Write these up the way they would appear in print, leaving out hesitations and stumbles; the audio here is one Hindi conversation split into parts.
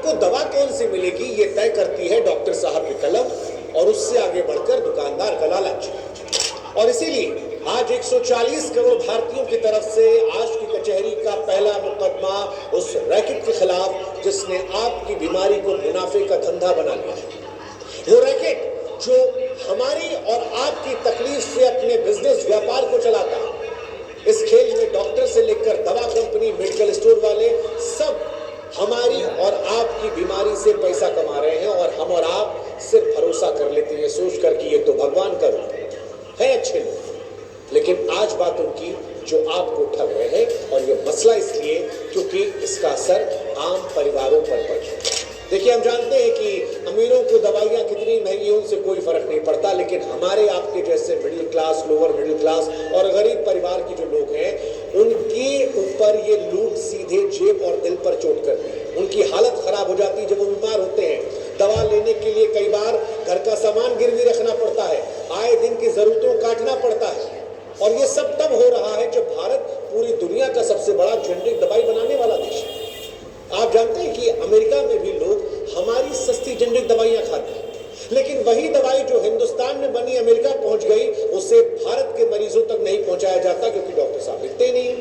आपको दवा कौन सी मिलेगी ये तय करती है डॉक्टर साहब की कलम, और उससे आगे बढ़कर दुकानदार का लालच। और इसीलिए आज 140 करोड़ भारतीयों की तरफ से आज की कचहरी का पहला मुकदमा उस रैकेट के खिलाफ जिसने आपकी बीमारी को मुनाफे का धंधा बना लिया है। वो रैकेट जो हमारी और आपकी तकलीफ से अपने बिजनेस व्यापार को चलाता है। इस खेल में डॉक्टर से लेकर दवा कंपनी, मेडिकल स्टोर वाले सब हमारी और आपकी बीमारी से पैसा कमा रहे हैं, और हम और आप सिर्फ भरोसा कर लेते हैं सोचकर कि ये तो भगवान का रूप है, अच्छे लोग। लेकिन आज बात उनकी जो आपको ठग रहे हैं, और ये मसला इसलिए क्योंकि इसका असर आम परिवारों पर पड़ रहा है। देखिए, हम जानते हैं कि अमीरों को दवाइयाँ कितनी महंगी हो उनसे कोई फर्क नहीं पड़ता, लेकिन हमारे आपके जैसे middle class, lower middle class और गरीब परिवार के जो लोग हैं, उनके ऊपर ये लूट सीधे जेब और दिल पर चोट करती है। उनकी हालत खराब हो जाती है जब वो बीमार होते हैं। दवा लेने के लिए कई बार घर का सामान गिरवी रखना पड़ता है, आए दिन की जरूरतों काटना पड़ता है, और ये सब तब हो रहा है जब भारत पूरी दुनिया का सबसे बड़ा जेनरिक दवाई बनाने वाला देश है। आप जानते हैं कि अमेरिका में भी लोग हमारी सस्ती जेनरिक दवाइयां खाते हैं, लेकिन वही दवाई जो हिंदुस्तान में बनी अमेरिका पहुंच गई, उसे भारत के मरीजों तक नहीं पहुंचाया जाता, क्योंकि डॉक्टर साहब लिखते ही नहीं है,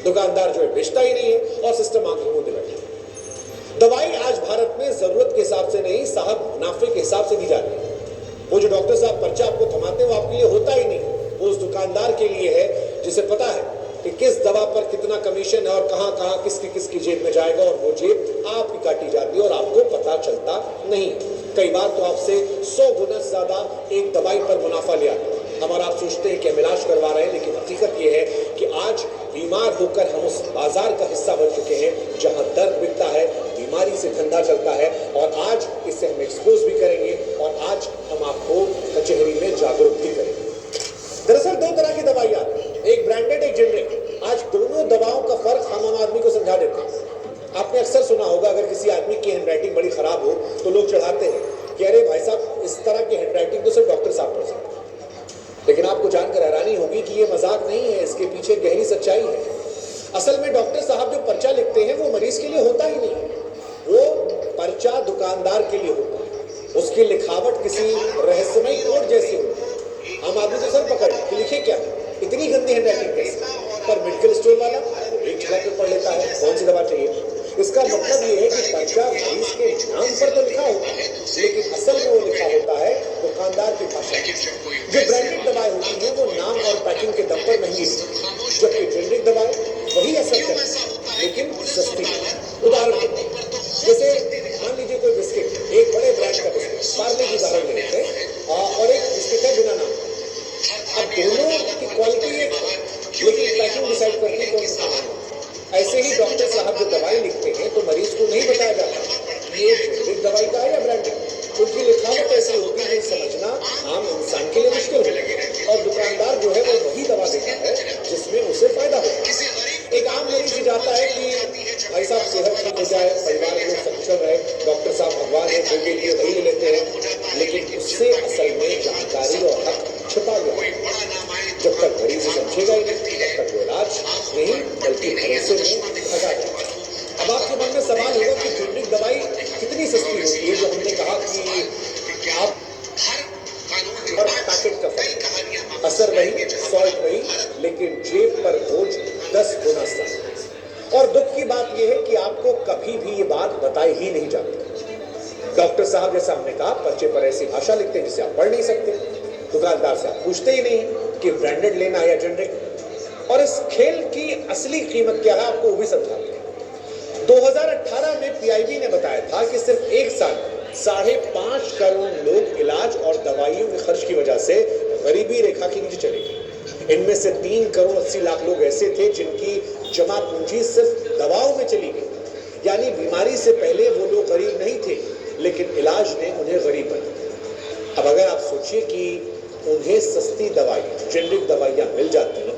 दुकानदार जो है बेचता ही नहीं है, और सिस्टम आंखें मूंदे बैठे। दवाई आज भारत में जरूरत के हिसाब से नहीं, साहब मुनाफे के हिसाब से दी जाती है। वो जो डॉक्टर साहब पर्चा आपको थमाते हैं वो आपके लिए होता ही नहीं, वो उस दुकानदार के लिए है जिसे पता है कि किस दवा पर कितना कमीशन है और कहां कहां किसकी जेब में जाएगा, और वो जेब आपकी काटी जाती है और आपको पता चलता नहीं। कई बार तो आपसे 100 गुना ज्यादा एक दवाई पर मुनाफा लिया। हम और आप सोचते हैं कि हम इलाज करवा रहे हैं, लेकिन हकीकत ये है कि आज बीमार होकर हम उस बाजार का हिस्सा बन चुके हैं जहां दर्द बिकता है, बीमारी से धंधा चलता है, और आज इसे हम एक्सपोज भी करेंगे, और आज हम आपको कचहरी में जागरूक भी करेंगे। दरअसल दो तरह की दवाइयां, एक ब्रांडेड, एक जेनरिक। आज दोनों दवाओं का फर्क हम आम आदमी को समझा देते हैं। आपने अक्सर सुना होगा, अगर किसी आदमी की हैंडराइटिंग बड़ी खराब हो तो लोग चढ़ाते हैं कि अरे भाई साहब, इस तरह की हैंडराइटिंग तो सिर्फ डॉक्टर साहब पढ़ सकते हैं। लेकिन आपको जानकर हैरानी होगी कि ये मजाक नहीं है, इसके पीछे गहरी सच्चाई है। असल में डॉक्टर साहब जो पर्चा लिखते हैं वो मरीज के लिए होता ही नहीं, वो पर्चा दुकानदार के लिए होता है। उसकी लिखावट किसी रहस्यमय कोड जैसी होती है। आम आदमी तो सर पकड़ कि लिखे क्या, इतनी गंदी हैंडराइटिंग कैसे, पर मेडिकल स्टोर वाला एक झलक में पढ़ लेता है कौन सी दवा चाहिए। इसका मतलब ये है कि पर्चा मरीज के नाम पर तो लिखा होता है, लेकिन असल में वो लिखा होता है दुकानदार की भाषा। जो ब्रांडेड दवाएं होती हैं वो नाम और पैकिंग के दम पर महंगी होती है, जबकि जेनरिक दवाएं वही असर करती है लेकिन सस्ती। उदाहरण जैसे मान लीजिए कोई बिस्किट, एक बड़े ब्रांड का बिस्किट, पार्ले की उदाहरण ले लेते हैं, और एक बिस्किट है बिना नाम। अब दोनों की क्वालिटी एक है, लेकिन पैकिंग डिसाइड करती है कौन सा नाम। ऐसे ही डॉक्टर साहब जो दवाई लिखते हैं तो मरीज को नहीं बताया जाता ये जेनरिक दवाई का है या ब्रांडेड। उनकी लिखावट ऐसी होती है समझना आम इंसान के लिए मुश्किल है, और दुकानदार जो है वो वही दवा देता है जिसमें उसे फायदा होता है। एक आम मरीज ही जाता है कि भाई साहब सेहत ठीक हो जाए, परिवार में लोग सकुशल रहे, डॉक्टर साहब भगवान है, जो के लिए वही ले लेते हैं, लेकिन उससे असल में जानकारी और हक छुपा गया। जब तक मरीज समझेगा ही नहीं, तब तक वो इलाज नहीं बल्कि भरोसे में भगा जाएगा। अब आपके मन में सवाल होगा कि जेनरिक दवाई कितनी सस्ती होती है, जो हमने कहा कि आप और पैकेट का फर्क, असर वही, सॉल्ट वही, लेकिन जेब पर बोझ 10 गुना ज्यादा। और दुख की बात यह है कि आपको कभी भी ये बात बताई ही नहीं जाती। डॉक्टर साहब जैसा हमने कहा पर्चे पर ऐसी भाषा लिखते हैं जिसे आप पढ़ नहीं सकते, दुकानदार से आप पूछते ही नहीं कि ब्रांडेड लेना है या जेनरिक। और इस खेल की असली कीमत क्या है आपको वो भी समझाते हैं। 2018 में पीआईबी ने बताया था कि सिर्फ एक साल 5.5 करोड़ लोग इलाज और दवाइयों के खर्च की वजह से गरीबी रेखा के नीचे चले गए। इनमें से 3 करोड़ 80 लाख लोग ऐसे थे जिनकी जमा पूंजी सिर्फ दवाओं में चली गई, यानी बीमारी से पहले वो लोग गरीब नहीं थे, लेकिन इलाज ने उन्हें गरीब बनाया। अब अगर आप सोचिए कि उन्हें सस्ती दवाई, जेनरिक दवाइयां मिल जाती हैं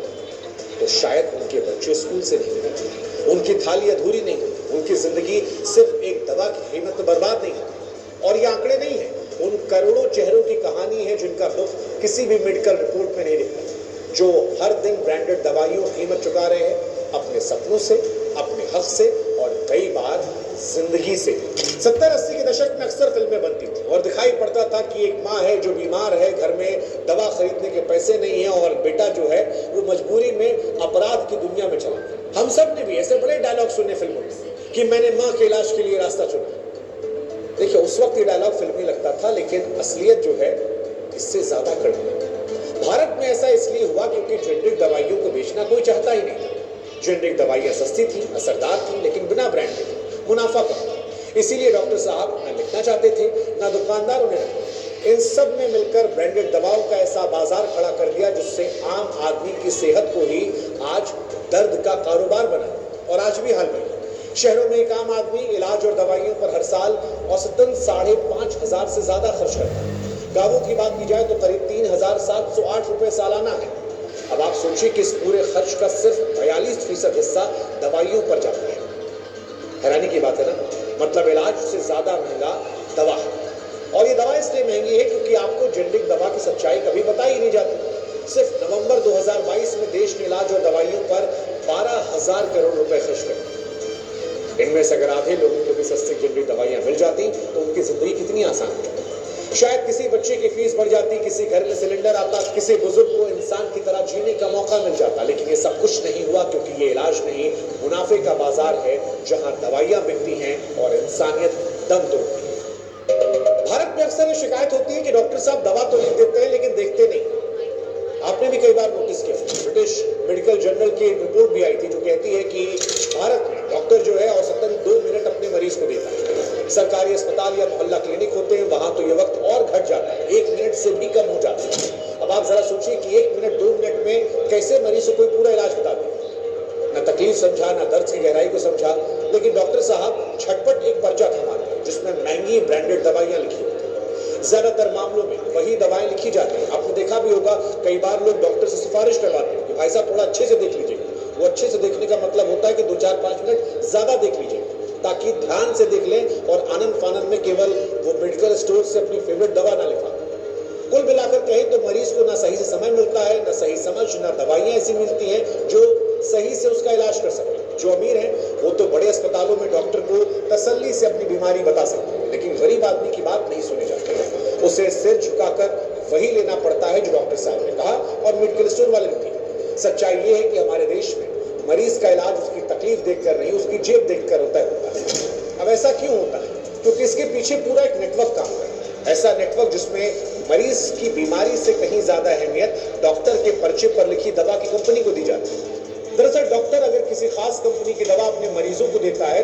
तो शायद उनके बच्चे स्कूल से नहीं मिलते, उनकी थाली अधूरी नहीं होती, उनकी जिंदगी सिर्फ एक दवा की कीमत में बर्बाद नहीं होती। और ये आंकड़े नहीं है, उन करोड़ों चेहरों की कहानी है जिनका दुख किसी भी मेडिकल रिपोर्ट में नहीं लिखा, जो हर दिन ब्रांडेड दवाइयों की कीमत चुका रहे हैं अपने सपनों से, अपने हक से, और कई बार जिंदगी से। 70-80 के दशक में अक्सर फिल्में बनती थी और दिखाई पड़ता था कि एक माँ है जो बीमार है, घर में दवा खरीदने के पैसे नहीं है और बेटा जो है वो मजबूरी में अपराध की दुनिया में चला। हम सब ने भी ऐसे बड़े डायलॉग सुने फिल्मों में कि मैंने माँ के इलाज के लिए रास्ता चुना। देखिए, उस वक्त ये डायलॉग फिल्मी लगता था, लेकिन असलियत जो है इससे ज्यादा कड़वी है। भारत में ऐसा इसलिए हुआ क्योंकि जेनरिक दवाइयों को बेचना कोई चाहता ही नहीं। जेनरिक दवाइयां सस्ती थी, असरदार थी, लेकिन बिना ब्रांड के मुनाफा कम। इसीलिए डॉक्टर साहब न लिखना चाहते थे, ना दुकानदार उन्हें रखते। इन सब ने मिलकर ब्रांडेड दवाओं का ऐसा बाजार खड़ा कर दिया जिससे आम आदमी की सेहत को ही आज दर्द का कारोबार बना। और आज भी हाल में शहरों में एक आम आदमी इलाज और दवाइयों पर हर साल औसतन 5,500 से ज्यादा खर्च करता है। गांवों की बात की जाए तो करीब 3,708 रुपए सालाना है। अब आप सोचिए कि इस पूरे खर्च का सिर्फ 42% हिस्सा दवाइयों पर जाता है। हैरानी की बात है ना, मतलब इलाज से ज्यादा महंगा दवा है। और ये दवा इसलिए महंगी है क्योंकि आपको जेनरिक दवा की सच्चाई कभी बताई नहीं जाती। सिर्फ नवंबर 2022 में देश ने इलाज और दवाइयों पर 12,000 करोड़ रुपए खर्च कर। इनमें से अगर आधे लोगों को भी सस्ती जेनरिक दवाइयां मिल जाती तो उनकी जिंदगी कितनी आसान होती। शायद किसी बच्चे की फीस बढ़ जाती, किसी घर में सिलेंडर आता, किसी बुजुर्ग को इंसान की तरह जीने का मौका मिल जाता। लेकिन ये सब कुछ नहीं हुआ क्योंकि ये इलाज नहीं, मुनाफे का बाजार है जहां दवाइयां बिकती हैं और इंसानियत दम तोड़ती है। भारत में अक्सर ये शिकायत होती है कि डॉक्टर साहब दवा तो लिख देते हैं लेकिन देखते नहीं। आपने भी कई बार नोटिस किया, ब्रिटिश मेडिकल जर्नल की एक रिपोर्ट भी आई थी जो कहती है कि भारत में डॉक्टर जो है औसतन 2 मिनट अपने मरीज को देता है। सरकारी अस्पताल या मोहल्ला क्लिनिक होते हैं, वहां तो ये वक्त और घट जाता है, 1 मिनट से भी कम हो जाता है। अब आप जरा सोचिए कि 1 मिनट 2 मिनट में कैसे मरीज को कोई पूरा इलाज बता दे। न तकलीफ समझा, न दर्द की गहराई को समझा, लेकिन डॉक्टर साहब झटपट एक पर्चा थमाते हैं जिसमें महंगी ब्रांडेड दवाइयां लिखी होती है। ज्यादातर मामलों में वही दवाएं लिखी जाती हैं। आपने देखा भी होगा, कई बार लोग डॉक्टर से सिफारिश करवाते हैं कि भाई साहब थोड़ा अच्छे से देख लीजिए। वो अच्छे से देखने का मतलब होता है कि 2-4-5 मिनट ज्यादा देख लीजिए ताकि ध्यान से देख लें और आनंद फानंद में केवल वो मेडिकल स्टोर से अपनी फेवरेट दवा ना लिखा। कुल मिलाकर कहें तो मरीज को ना सही से समय मिलता है, ना सही समझ, ना दवाइयां ऐसी मिलती हैं जो सही से उसका इलाज कर सके। जो अमीर है वो तो बड़े अस्पतालों में डॉक्टर को तसल्ली से अपनी बीमारी बता सकते हैं, लेकिन गरीब आदमी की बात नहीं सुनी जाती है। उसे सिर झुकाकर वही लेना पड़ता है जो डॉक्टर साहब ने कहा और मेडिकल स्टोर वाले ने कहा। सच्चाई ये है कि हमारे देश में मरीज का इलाज उसकी तकलीफ देखकर नहीं, उसकी जेब देखकर होता है। अब ऐसा क्यों होता है? क्योंकि इसके पीछे पूरा एक नेटवर्क काम कर रहा है। ऐसा नेटवर्क जिसमें मरीज की बीमारी से कहीं ज्यादा अहमियत डॉक्टर के पर्चे पर लिखी दवा की कंपनी को दी जाती है। दरअसल डॉक्टर अगर किसी खास कंपनी की दवा अपने मरीजों को देता है